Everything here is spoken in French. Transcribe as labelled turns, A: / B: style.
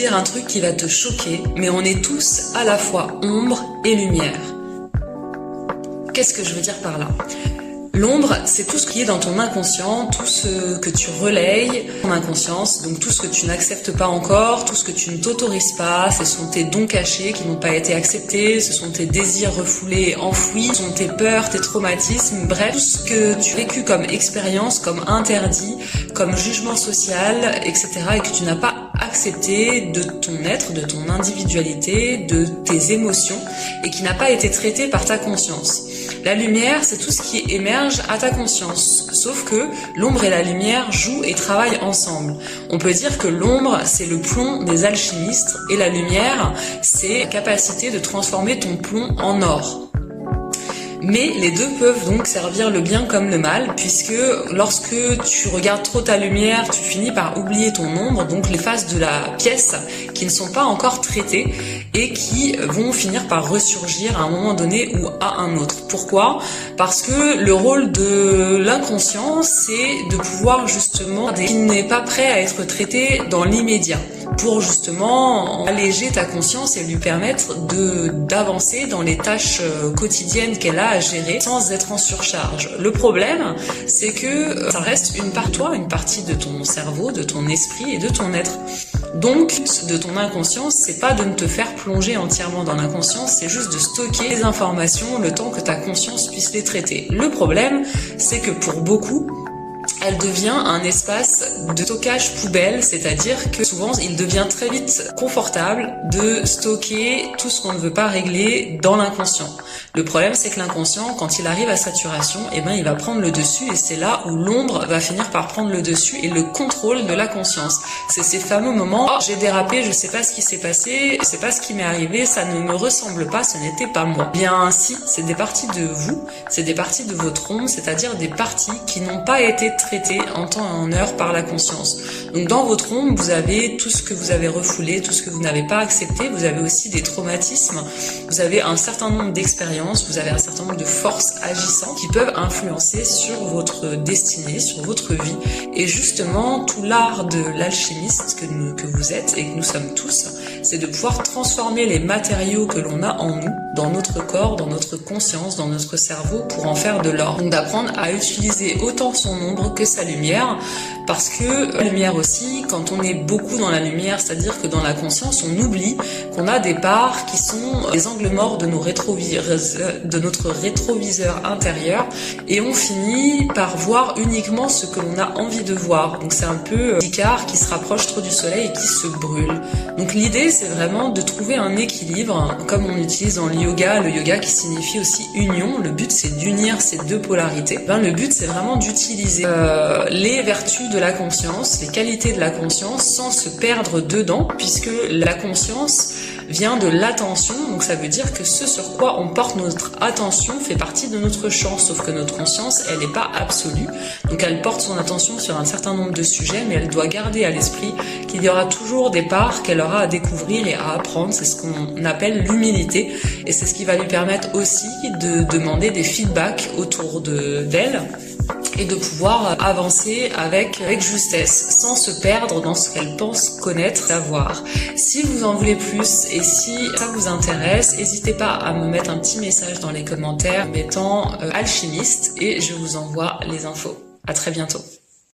A: dire un truc qui va te choquer, mais on est tous à la fois ombre et lumière. Qu'est-ce que je veux dire par là ? L'ombre, c'est tout ce qui est dans ton inconscient, tout ce que tu relayes, ton inconscience, donc tout ce que tu n'acceptes pas encore, tout ce que tu ne t'autorises pas, ce sont tes dons cachés qui n'ont pas été acceptés, ce sont tes désirs refoulés, enfouis, ce sont tes peurs, tes traumatismes, bref, tout ce que tu as vécu comme expérience, comme interdit, comme jugement social, etc. et que tu n'as pas accepté de ton être, de ton individualité, de tes émotions et qui n'a pas été traité par ta conscience. La lumière, c'est tout ce qui émerge à ta conscience, sauf que l'ombre et la lumière jouent et travaillent ensemble. On peut dire que l'ombre, c'est le plomb des alchimistes et la lumière, c'est la capacité de transformer ton plomb en or. Mais les deux peuvent donc servir le bien comme le mal, puisque lorsque tu regardes trop ta lumière, tu finis par oublier ton ombre, donc les faces de la pièce qui ne sont pas encore traitées et qui vont finir par ressurgir à un moment donné ou à un autre. Pourquoi ? Parce que le rôle de l'inconscient, c'est de pouvoir justement, qui n'est pas prêt à être traité dans l'immédiat, pour justement alléger ta conscience et lui permettre d'avancer dans les tâches quotidiennes qu'elle a à gérer sans être en surcharge. Le problème, c'est que ça reste une partie de ton cerveau, de ton esprit et de ton être. Donc, de ton inconscience, c'est pas de ne te faire plonger entièrement dans l'inconscience, c'est juste de stocker les informations le temps que ta conscience puisse les traiter. Le problème, c'est que pour beaucoup, elle devient un espace de stockage poubelle, c'est-à-dire que souvent il devient très vite confortable de stocker tout ce qu'on ne veut pas régler dans l'inconscient. Le problème, c'est que l'inconscient, quand il arrive à saturation, il va prendre le dessus et c'est là où l'ombre va finir par prendre le dessus et le contrôle de la conscience. C'est ces fameux moments, oh, j'ai dérapé, je sais pas ce qui s'est passé, je sais pas ce qui m'est arrivé, ça ne me ressemble pas, ce n'était pas moi. Bien si, c'est des parties de vous, c'est des parties de votre ombre, c'est-à-dire des parties qui n'ont pas été traité en temps et en heure par la conscience. Donc dans votre ombre, vous avez tout ce que vous avez refoulé, tout ce que vous n'avez pas accepté, vous avez aussi des traumatismes, vous avez un certain nombre d'expériences, vous avez un certain nombre de forces agissantes qui peuvent influencer sur votre destinée, sur votre vie. Et justement, tout l'art de l'alchimiste que vous êtes et que nous sommes tous, c'est de pouvoir transformer les matériaux que l'on a en nous, dans notre corps, dans notre conscience, dans notre cerveau, pour en faire de l'or. Donc d'apprendre à utiliser autant son ombre que sa lumière, parce que la lumière aussi, quand on est beaucoup dans la lumière, c'est-à-dire que dans la conscience, on oublie qu'on a des parts qui sont les angles morts de notre rétroviseur intérieur, et on finit par voir uniquement ce que l'on a envie de voir. Donc c'est un peu l'icare qui se rapproche trop du soleil et qui se brûle. Donc l'idée, c'est vraiment de trouver un équilibre, comme on utilise dans le yoga qui signifie aussi union. Le but, c'est d'unir ces deux polarités. Le but, c'est vraiment d'utiliser les vertus de la conscience, les qualités de la conscience, sans se perdre dedans, puisque la conscience vient de l'attention, donc ça veut dire que ce sur quoi on porte notre attention fait partie de notre champ, sauf que notre conscience, elle n'est pas absolue, donc elle porte son attention sur un certain nombre de sujets, mais elle doit garder à l'esprit qu'il y aura toujours des parts qu'elle aura à découvrir et à apprendre. C'est ce qu'on appelle l'humilité, et c'est ce qui va lui permettre aussi de demander des feedbacks autour d'elle, et de pouvoir avancer avec justesse, sans se perdre dans ce qu'elle pense connaître, savoir. Si vous en voulez plus et si ça vous intéresse, n'hésitez pas à me mettre un petit message dans les commentaires mettant alchimiste et je vous envoie les infos. À très bientôt.